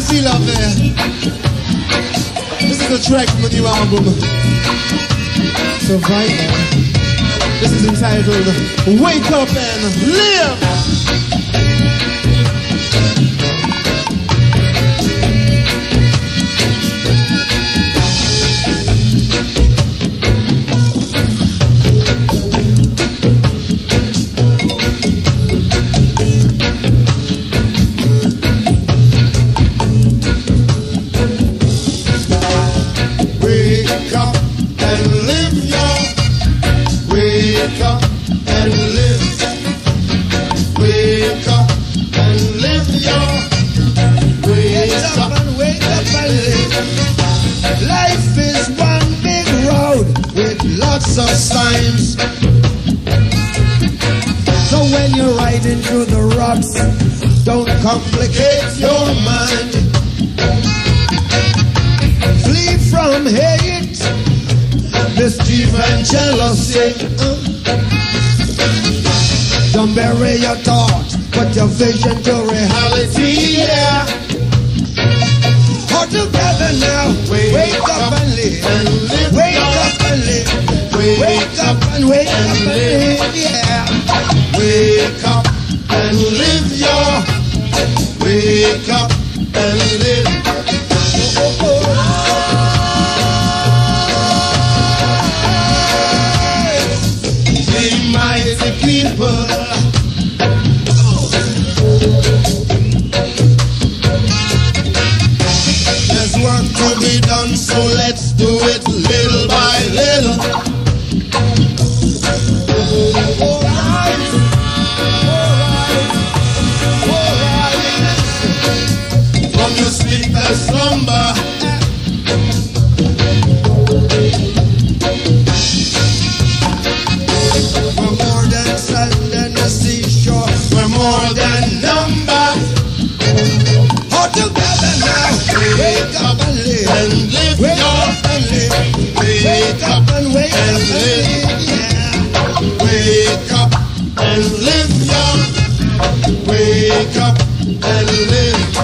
Feel out there. This is a track from a new album. So right now, this is entitled Wake Up and Live. Life is one big road with lots of signs. So when you're riding through the rocks, don't complicate your mind. Flee from hate, mischief and jealousy. Don't bury your thoughts, put your vision to reality, yeah. All together now, wake up and live, wake up and live, wake up and wake up and live, yeah. Wake up and live, your wake up and live. The mighty people. There's work to be done, so let's do it little by little. From your sleepless slumber, we're more than sand and the seashore, we're more than number. all together now, wake up and live, wake up and live, wake up and wake up and live, yeah. Wake up and live, young. Wake up and live.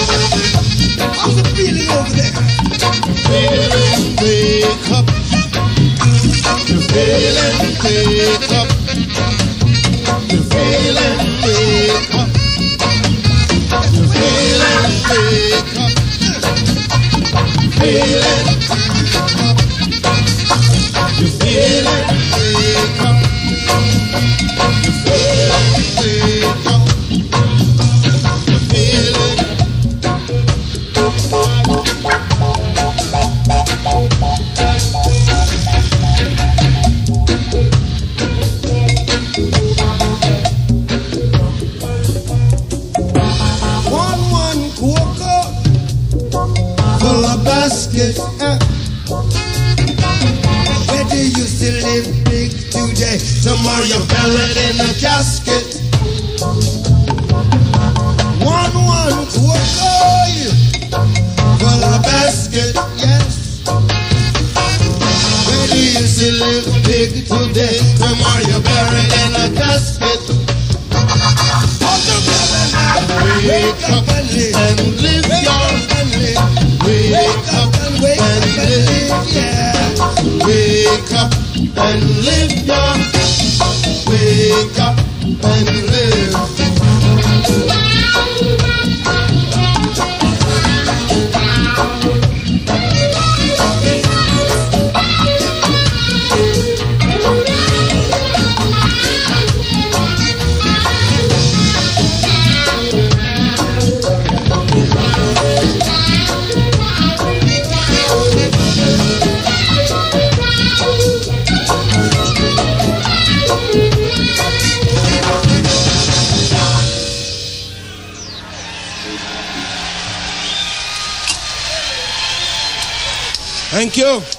How's it feeling over there? Feeling, wake up. You're feeling, wake up. You're feeling, wake up. You're feeling, wake up. Feeling, you're feeling, wake up. You're feeling, wake up. You're feeling. One cocoa full of baskets. Where do you still live big today? Tomorrow you're buried in a casket. One cocoa full of basket, yes. Where do you still live big today? Tomorrow you're buried in a casket. All together now, Wake up and live, and live, wake young. up and live, Wake wake up up and wake up and and live. live, yeah. Wake up and live, young. Wake up and live. Thank you.